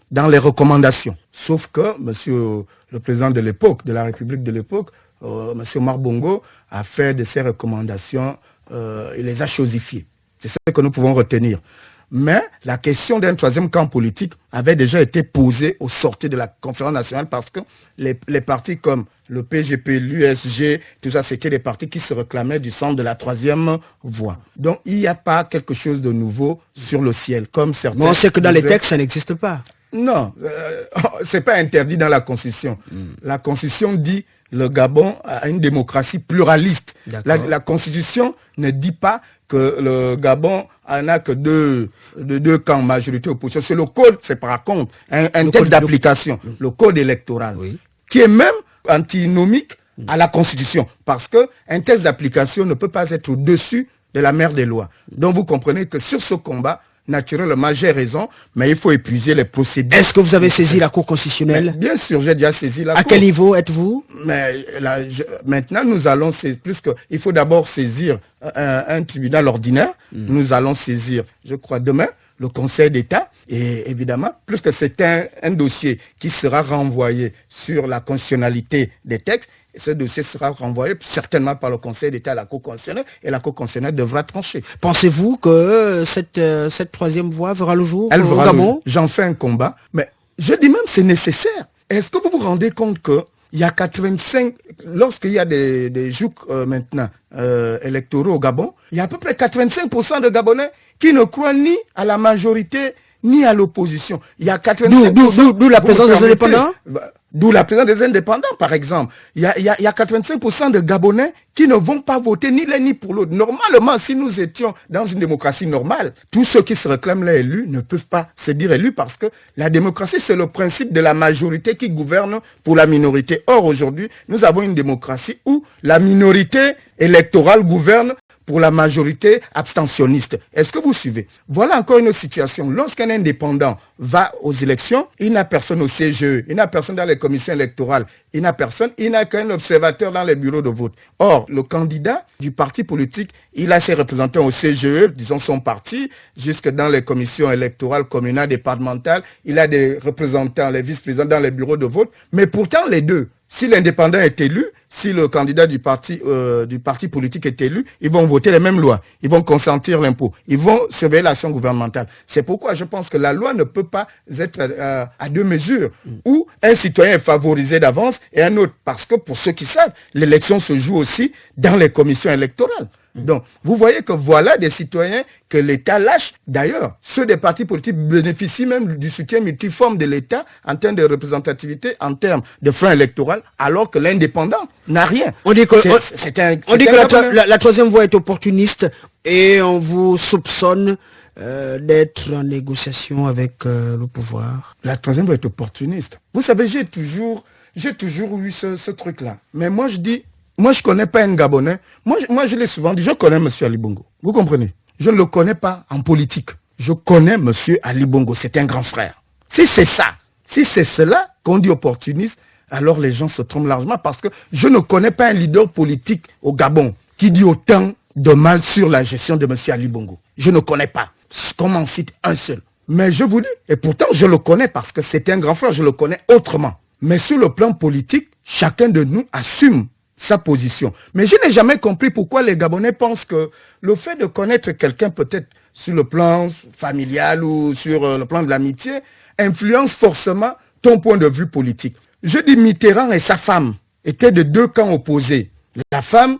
dans les recommandations. Sauf que monsieur le président de l'époque, de la République de l'époque, monsieur Omar Bongo, a fait de ces recommandations, il les a chosifiées. C'est ce que nous pouvons retenir. Mais la question d'un troisième camp politique avait déjà été posée au sortir de la conférence nationale parce que les partis comme le PGP, l'USG, tout ça, c'était des partis qui se réclamaient du centre de la troisième voie. Donc, il n'y a pas quelque chose de nouveau sur le ciel, comme certains... Mais on sait que dans les textes, ça n'existe pas. Non, c'est pas interdit dans la Constitution. La Constitution dit le Gabon a une démocratie pluraliste. La Constitution ne dit pas que le Gabon n'a que deux camps, majorité opposition. C'est le code, c'est par contre un texte d'application, le code électoral, qui est même antinomique à la Constitution. Parce qu'un texte d'application ne peut pas être au-dessus de la mère des lois. Donc vous comprenez que sur ce combat, naturellement, j'ai raison, mais il faut épuiser les procédures. Est-ce que vous avez saisi la Cour constitutionnelle? Bien sûr, j'ai déjà saisi la Cour. À quel niveau êtes-vous? Mais là, maintenant, nous allons, c'est plus que, il faut d'abord saisir un tribunal ordinaire. Nous allons saisir, je crois, demain, le Conseil d'État. Et évidemment, plus que c'est un dossier qui sera renvoyé sur la constitutionnalité des textes, et ce dossier sera renvoyé certainement par le Conseil d'État à la Cour constitutionnelle et la Cour constitutionnelle devra trancher. Pensez-vous que cette troisième voie verra le jour? Elle verra le jour. J'en fais un combat, mais je dis même c'est nécessaire. Est-ce que vous vous rendez compte que il y a 85, lorsqu'il y a des jougs maintenant électoraux au Gabon, il y a à peu près 85% de Gabonais qui ne croient ni à la majorité ni à l'opposition. Il y a 85%. D'où la présence des indépendants? D'où la présence des indépendants, par exemple. Il y a 85% de Gabonais qui ne vont pas voter ni l'un ni pour l'autre. Normalement, si nous étions dans une démocratie normale, tous ceux qui se réclament là élus ne peuvent pas se dire élus parce que la démocratie, c'est le principe de la majorité qui gouverne pour la minorité. Or, aujourd'hui, nous avons une démocratie où la minorité électorale gouverne pour la majorité abstentionniste. Est-ce que vous suivez? Voilà encore une autre situation. Lorsqu'un indépendant va aux élections, il n'a personne au CGE, il n'a personne dans les commissions électorales, il n'a personne, il n'a qu'un observateur dans les bureaux de vote. Or, le candidat du parti politique, il a ses représentants au CGE, disons son parti, jusque dans les commissions électorales, communales, départementales, il a des représentants, les vice-présidents dans les bureaux de vote, mais pourtant les deux, Si l'indépendant est élu, si le candidat du parti politique est élu, ils vont voter les mêmes lois. Ils vont consentir l'impôt. Ils vont surveiller l'action gouvernementale. C'est pourquoi je pense que la loi ne peut pas être à deux mesures, où un citoyen est favorisé d'avance et un autre. Parce que pour ceux qui savent, l'élection se joue aussi dans les commissions électorales. Donc, vous voyez que voilà des citoyens que l'État lâche. D'ailleurs, ceux des partis politiques bénéficient même du soutien multiforme de l'État en termes de représentativité, en termes de frein électoral, alors que l'indépendant n'a rien. On dit que, la troisième voie est opportuniste et on vous soupçonne d'être en négociation avec le pouvoir. La troisième voie est opportuniste. Vous savez, j'ai toujours eu ce truc-là. Mais moi, je dis, moi, je connais pas un Gabonais. Moi, je l'ai souvent dit, je connais M. Ali Bongo. Vous comprenez? Je ne le connais pas en politique. Je connais M. Ali Bongo. C'est un grand frère. Si c'est ça, si c'est cela qu'on dit opportuniste, alors les gens se trompent largement parce que je ne connais pas un leader politique au Gabon qui dit autant de mal sur la gestion de M. Ali Bongo. Je ne connais pas. Qu'on en cite un seul. Mais je vous dis, et pourtant je le connais parce que c'est un grand frère, je le connais autrement. Mais sur le plan politique, chacun de nous assume sa position. Mais je n'ai jamais compris pourquoi les Gabonais pensent que le fait de connaître quelqu'un peut-être sur le plan familial ou sur le plan de l'amitié influence forcément ton point de vue politique. Je dis Mitterrand et sa femme étaient de deux camps opposés. La femme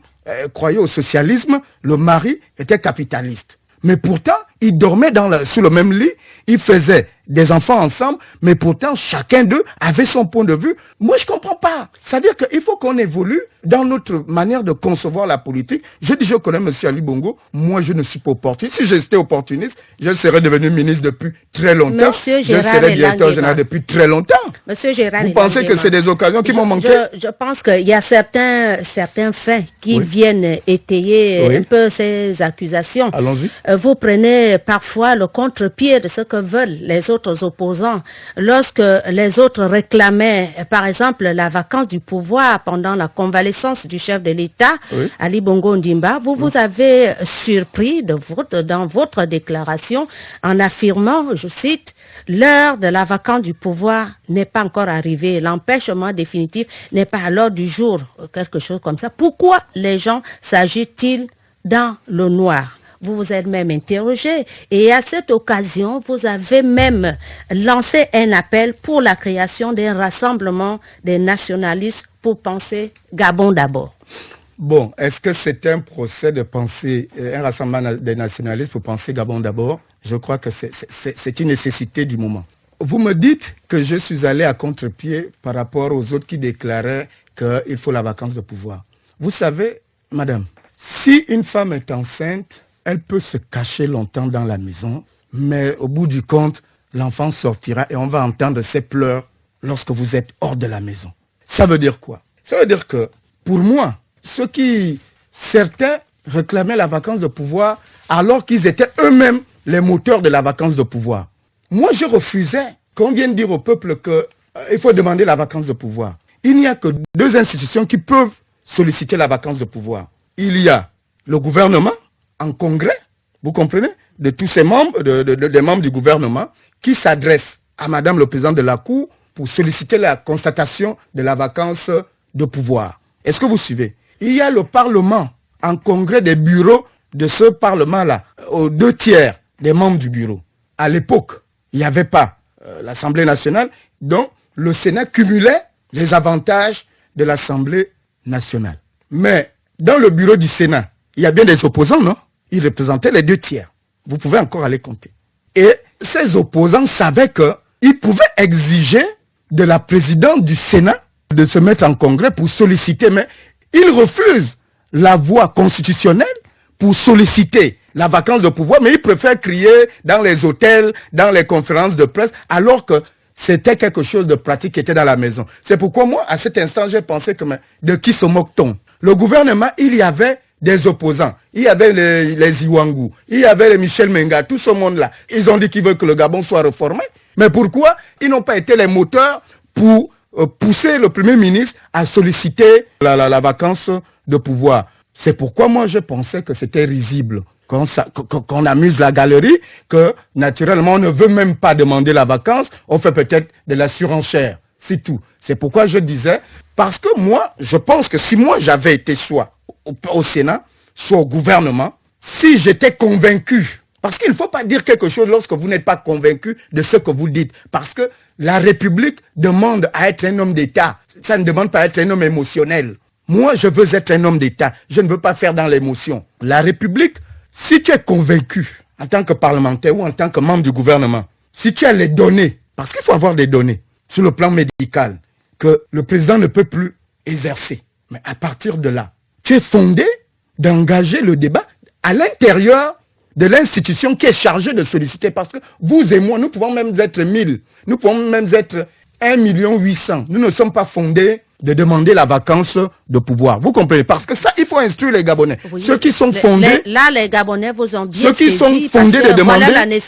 croyait au socialisme, le mari était capitaliste. Mais pourtant, ils dormaient sur le même lit, ils faisaient des enfants ensemble, mais pourtant, chacun d'eux avait son point de vue. Moi, je comprends pas. C'est-à-dire qu'il faut qu'on évolue dans notre manière de concevoir la politique. Je dis, je connais M. Ali Bongo. Moi, je ne suis pas opportuniste. Si j'étais opportuniste, je serais devenu ministre depuis très longtemps. Je serais directeur général depuis très longtemps. Monsieur Gérard, vous pensez que c'est des occasions qui m'ont manqué? Je pense qu'il y a certains faits qui viennent étayer un peu ces accusations. Allons-y. Vous prenez parfois le contre-pied de ce que veulent les autres opposants. Lorsque les autres réclamaient, par exemple, la vacance du pouvoir pendant la convalescence du chef de l'État, Ali Bongo Ondimba, vous avez surpris dans votre déclaration en affirmant, je cite, « L'heure de la vacance du pouvoir n'est pas encore arrivée. L'empêchement définitif n'est pas à l'ordre du jour. » Quelque chose comme ça. Pourquoi les gens s'agitent-ils dans le noir? Vous vous êtes même interrogé et à cette occasion, vous avez même lancé un appel pour la création d'un rassemblement des nationalistes pour penser Gabon d'abord. Bon, est-ce que c'est un procès de penser, un rassemblement des nationalistes pour penser Gabon d'abord? Je crois que c'est une nécessité du moment. Vous me dites que je suis allé à contre-pied par rapport aux autres qui déclaraient qu'il faut la vacance de pouvoir. Vous savez, madame, si une femme est enceinte, elle peut se cacher longtemps dans la maison, mais au bout du compte, l'enfant sortira et on va entendre ses pleurs lorsque vous êtes hors de la maison. Ça veut dire quoi? Ça veut dire que, pour moi, certains réclamaient la vacance de pouvoir alors qu'ils étaient eux-mêmes les moteurs de la vacance de pouvoir. Moi, je refusais qu'on vienne dire au peuple qu'il faut demander la vacance de pouvoir. Il n'y a que deux institutions qui peuvent solliciter la vacance de pouvoir. Il y a le gouvernement, en congrès, vous comprenez, de tous ces membres, des membres du gouvernement, qui s'adressent à Madame le Président de la Cour pour solliciter la constatation de la vacance de pouvoir. Est-ce que vous suivez? Il y a le Parlement, en congrès des bureaux de ce Parlement-là, aux 2/3 des membres du bureau. À l'époque, il n'y avait pas l'Assemblée nationale, donc le Sénat cumulait les avantages de l'Assemblée nationale. Mais dans le bureau du Sénat, il y a bien des opposants, non? Ils représentaient les 2/3. Vous pouvez encore aller compter. Et ces opposants savaient qu'ils pouvaient exiger de la présidente du Sénat de se mettre en congrès pour solliciter, mais ils refusent la voie constitutionnelle pour solliciter la vacance de pouvoir, mais ils préfèrent crier dans les hôtels, dans les conférences de presse, alors que c'était quelque chose de pratique qui était dans la maison. C'est pourquoi moi, à cet instant, j'ai pensé que, mais de qui se moque-t-on? Le gouvernement, il y avait des opposants. Il y avait les Iwangu, il y avait les Michel Menga, tout ce monde-là. Ils ont dit qu'ils veulent que le Gabon soit reformé. Mais pourquoi ils n'ont pas été les moteurs pour pousser le Premier ministre à solliciter la vacance de pouvoir? C'est pourquoi moi je pensais que c'était risible, qu'on amuse la galerie, que naturellement on ne veut même pas demander la vacance, on fait peut-être de la surenchère. C'est tout. C'est pourquoi je disais, Parce que moi, je pense que si moi j'avais été soit au Sénat, soit au gouvernement, si j'étais convaincu, parce qu'il ne faut pas dire quelque chose lorsque vous n'êtes pas convaincu de ce que vous dites, parce que la République demande à être un homme d'État, ça ne demande pas à être un homme émotionnel. Moi, je veux être un homme d'État, je ne veux pas faire dans l'émotion. La République, si tu es convaincu, en tant que parlementaire ou en tant que membre du gouvernement, si tu as les données, parce qu'il faut avoir des données sur le plan médical, que le président ne peut plus exercer. Mais à partir de là, tu es fondé d'engager le débat à l'intérieur de l'institution qui est chargée de solliciter. Parce que vous et moi, nous pouvons même être 1000, nous pouvons même être 1 800 000. Nous ne sommes pas fondés de demander la vacance de pouvoir. Vous comprenez? Parce que ça, il faut instruire les Gabonais. Oui, ceux qui sont fondés... Là, les Gabonais vous ont bien ceux qui saisi sont fondés de demander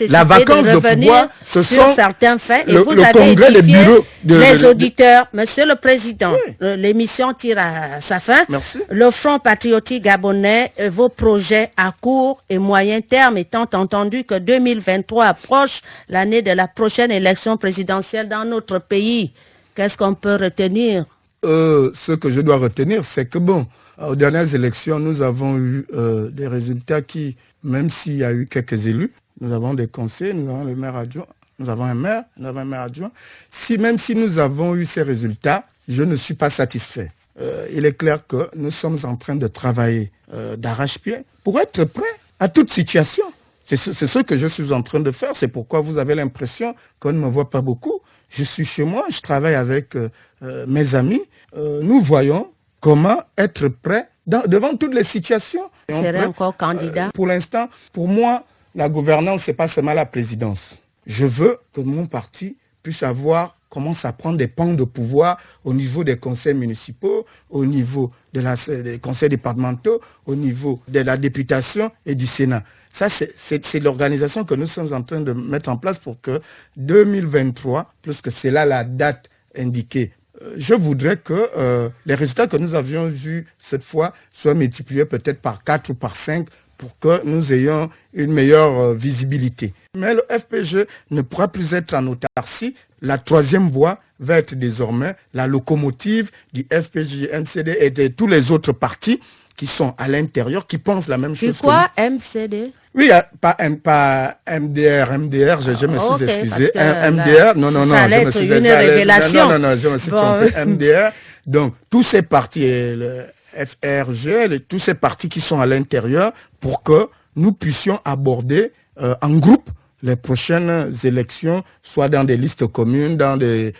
la vacance de pouvoir, ce sont certains faits. Et le vous avez congrès, les bureaux... les auditeurs. Monsieur le Président, oui. L'émission tire à sa fin. Merci. Le Front patriotique gabonais, vos projets à court et moyen terme, étant entendu que 2023 approche, l'année de la prochaine élection présidentielle dans notre pays. Qu'est-ce qu'on peut retenir? Ce que je dois retenir, c'est que aux dernières élections, nous avons eu des résultats qui, même s'il y a eu quelques élus, nous avons des conseillers, nous avons le maire adjoint, nous avons un maire adjoint. Même si nous avons eu ces résultats, je ne suis pas satisfait. Il est clair que nous sommes en train de travailler d'arrache-pied pour être prêts à toute situation. C'est ce que je suis en train de faire. C'est pourquoi vous avez l'impression qu'on ne me voit pas beaucoup. Je suis chez moi, je travaille avec mes amis. Nous voyons comment être prêt devant toutes les situations. Vous serez encore candidat? Pour l'instant, pour moi, la gouvernance, c'est pas seulement la présidence. Je veux que mon parti puisse commence à prendre des pans de pouvoir au niveau des conseils municipaux, au niveau des conseils départementaux, au niveau de la députation et du Sénat. Ça, c'est l'organisation que nous sommes en train de mettre en place pour que 2023, puisque c'est là la date indiquée, je voudrais que les résultats que nous avions eus cette fois soient multipliés peut-être par 4 ou par 5 pour que nous ayons une meilleure visibilité. Mais le FPG ne pourra plus être en autarcie. La troisième voie va être désormais la locomotive du FPJ, MCD et de tous les autres partis qui sont à l'intérieur, qui pensent la même chose. C'est quoi MCD? Oui, pas MDR, je me suis excusé. MDR, non, ça allait être une révélation. Non, je me suis trompé. MDR, donc tous ces partis, le FRG, tous ces partis qui sont à l'intérieur pour que nous puissions aborder en groupe les prochaines élections, soit dans des listes communes, dans des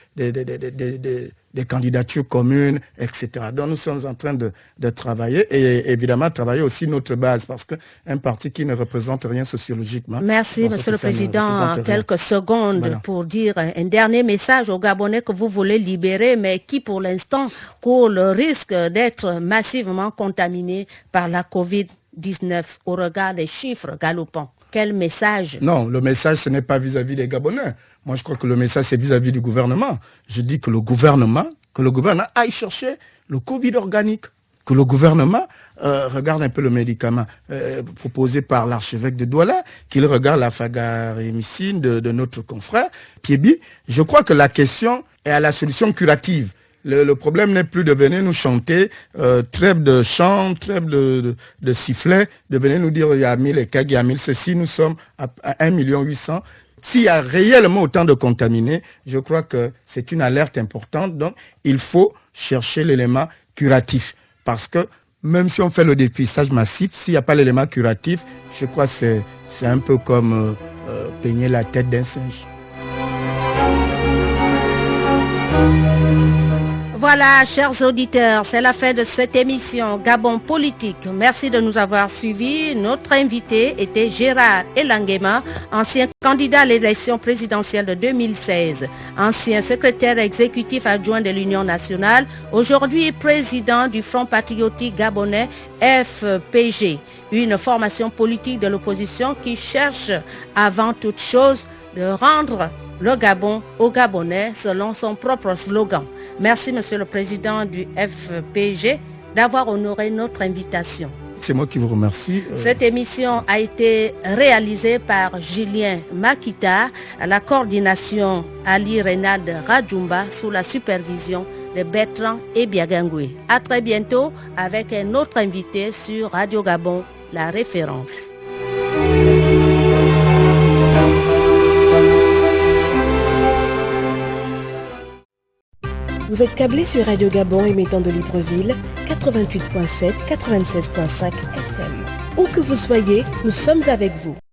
candidatures communes, etc. Donc nous sommes en train de travailler et évidemment travailler aussi notre base parce qu'un parti qui ne représente rien sociologiquement... Merci, Monsieur le Président. Quelques secondes pour dire un dernier message aux Gabonais que vous voulez libérer, mais qui pour l'instant courent le risque d'être massivement contaminés par la COVID-19 au regard des chiffres galopants. Quel message? Non, le message, ce n'est pas vis-à-vis des Gabonais. Moi, je crois que le message, c'est vis-à-vis du gouvernement. Je dis que le gouvernement aille chercher le Covid organique. Que le gouvernement regarde un peu le médicament proposé par l'archevêque de Douala, qu'il regarde la fagarémicine de notre confrère, Piebi. Je crois que la question est à la solution curative. Le problème n'est plus de venir nous chanter, trêve de chant, trêve de sifflet, de venir nous dire il y a 1000 et quelques, il y a 1000 ceci, nous sommes à 1 800 000. S'il y a réellement autant de contaminés, je crois que c'est une alerte importante. Donc, il faut chercher l'élément curatif. Parce que même si on fait le dépistage massif, s'il n'y a pas l'élément curatif, je crois que c'est un peu comme peigner la tête d'un singe. Voilà, chers auditeurs, c'est la fin de cette émission Gabon Politique. Merci de nous avoir suivis. Notre invité était Gérard Elangema, ancien candidat à l'élection présidentielle de 2016, ancien secrétaire exécutif adjoint de l'Union nationale, aujourd'hui président du Front patriotique gabonais FPG, une formation politique de l'opposition qui cherche avant toute chose de rendre le Gabon aux Gabonais selon son propre slogan. Merci, Monsieur le Président du FPG, d'avoir honoré notre invitation. C'est moi qui vous remercie. Cette émission a été réalisée par Julien Makita, à la coordination Ali Renald Radjoumba, sous la supervision de Bertrand et Biagangwe. À très bientôt avec un autre invité sur Radio Gabon, la référence. Vous êtes câblé sur Radio Gabon émettant de Libreville, 88.7, 96.5 FM. Où que vous soyez, nous sommes avec vous.